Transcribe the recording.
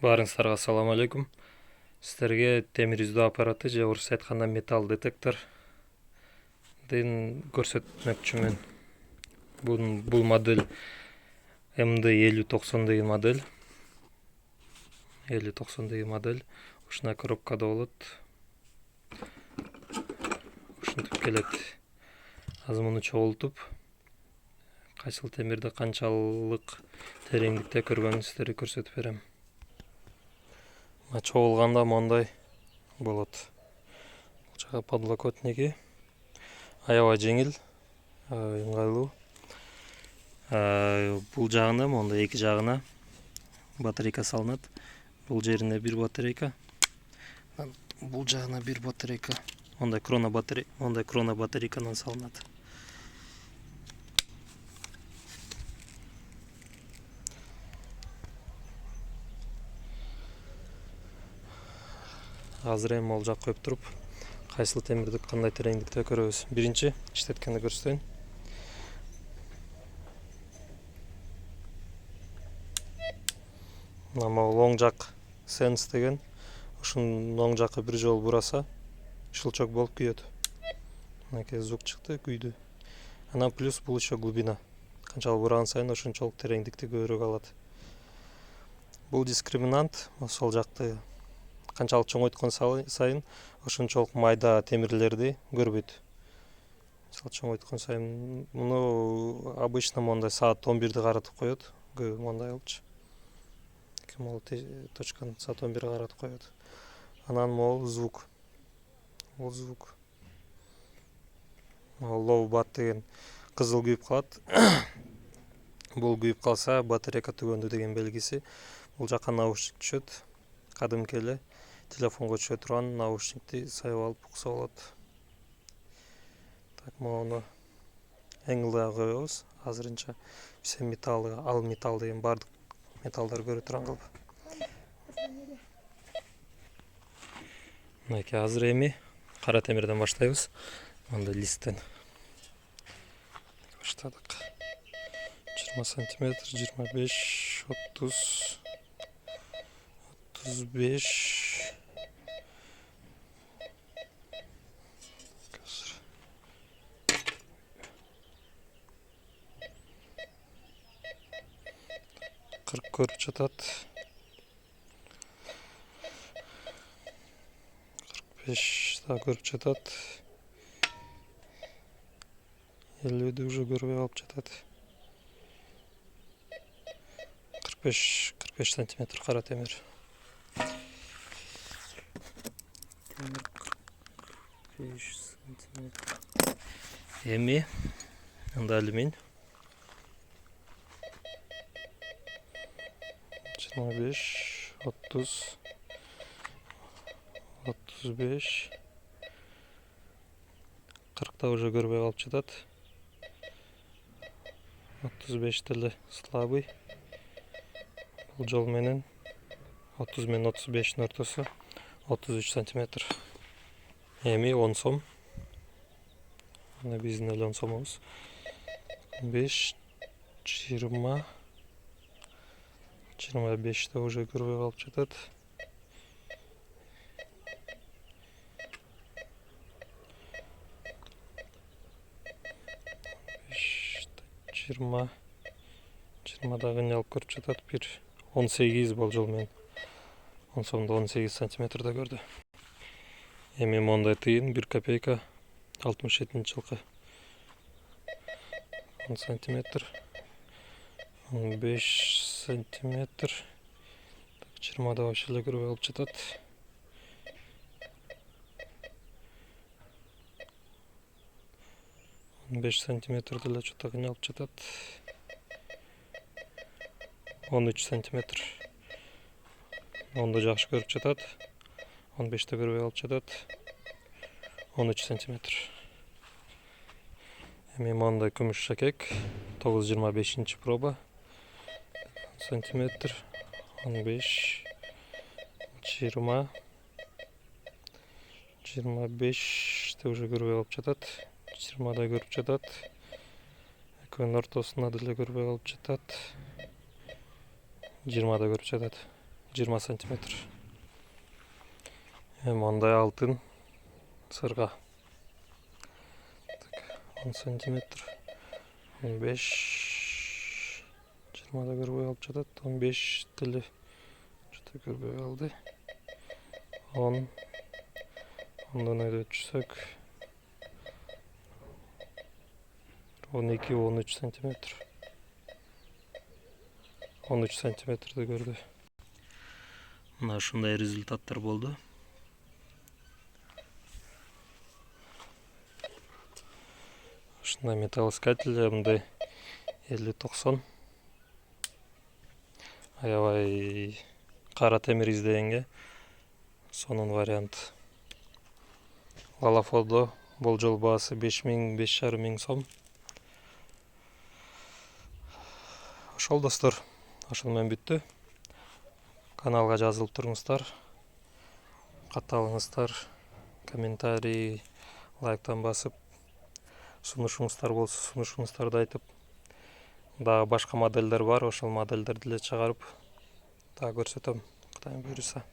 Баарыңыздарга assalamu алейкум. Сіздерге темир издөө аппараты же орусча айтканда металл детектордун көрсөтмөкчүмүн. Бул модель MD5090 деген модель. 5090 деген модель. Ушундай коробкада болот. Ушинтип келет. Азыр муну чогултуп, кайсыл темирди канчалык тереңдикте көргөнүн сиздерге көрсөтүп берем. Чогулганда мондай болот. Бул жагы подлокотниги. Аябай жеңил, ыңгайлуу. Бул жагына, мондай эки жагына батарейка салынат. Бул жерине бир батарейка. Бул жагына бир батарейка. Мондай крона батарейкадан салынат. Азыр эми могул жак коюп туруп, кайсыл темирди кандай тереңдикте көрөбүз. Биринчи иштеткенди көрсөтөйүн. Могул оң жак сенс деген. Ушунун оң жакы бир жолу бураса, шылчок болуп күйөт. Мынакей звук чыкты, күйдү. Анан плюс бул еще глубина. Канчалык бураган сайын ошончолук тереңдикти көбүрөөк алат. Бул дискриминант, сол жакты канчалык чоңойткон сайын ошончолук майда темирлерди көрбөйт. Мисалы чоңойткон сайын муну обычно мондай саат 11-ди каратып коет. Көбү мондай болчу. Могул точканы саат 11-ге каратып коет. Анан могул звук. Бул звук. Low bat деген кызыл күйүп калат. Бул күйүп калса батарейка түгөндү деген белгиси. Бул жака наушник түшөт. Кадимки эле телефонго түшө турган наушникти сайып алып укса болот. Так, мону эңилдей коебуз. Азырынча все металлы, ал металл деген бардык металлдар көрө турган кылып. Мынакей азыр эми кара темирден баштайбыз. Мындай листтен баштадык. 20 сантиметр, 25, 30, 35. Көрүп жатат. 45 да көрүп жатат. 50-ди уже көрбөй калып жатат. 45 сантиметр кара темир. Эми анда алюмин. 25, 30, 35, 40 уже көрбөй калып жатат. 35 деле слабый. Бул жол менен 30 менен 35-тин ортосу 33 сантиметр. Эми 10 сом. Мына биздин эле 10 сомубуз. 5, 20, 25 да уже көрбөй калып жатат. 20 дагы не алып көрүп жатат. Бир 18 бул жол менен. 10 сомдо 18 сантиметрде көрдү. Эми мондай тыйын 1 копейка 67-жылкы. 10 сантиметр, 15 сантиметр, 20 да вообще эле көрбөй калып жатат. 15 сантиметр деле что-то алып жатат. 13 сантиметр. 10-ду жакшы көрүп жатат. 15 да көрбөй калып жатат. 13 сантиметр. Эми мондай күмүш шакек 925 проба. Сантиметр, 15, 20, 25 да уже көрбөй калып жатат. 20 да көрүп жатат. Экөөнүн ортосуна деле көрбөй калып жатат. 20 да көрүп жатат. 20 сантиметр. Мондай алтын сырға. 10 сантиметр. 15. 20-да көрбөй алып жатат. 15 тілі. Жүті көрбөй алды. 10. Ondan öyle düşsek 12-13 santimetre. 13 santimetrede gördü. Mına şunday rezultatlar boldu. Şunday металлоискатель мындай 50-90. Аябай кара темир издегенге сонун вариант. Лалафодо болжол баасы 5.000-5.5 мың сом. Ошол достор, ошол менен бүттү. Каналга жазылып туруңуздар. Катталыңыздар. Комментарий, лайктан басып, сунушуңуздар болсо сунушуңуздарды айтып, дагы башка модельдер бар, ошол модельдерди эле чыгарып, дагы көрсөтөм. Кудайым буйруса.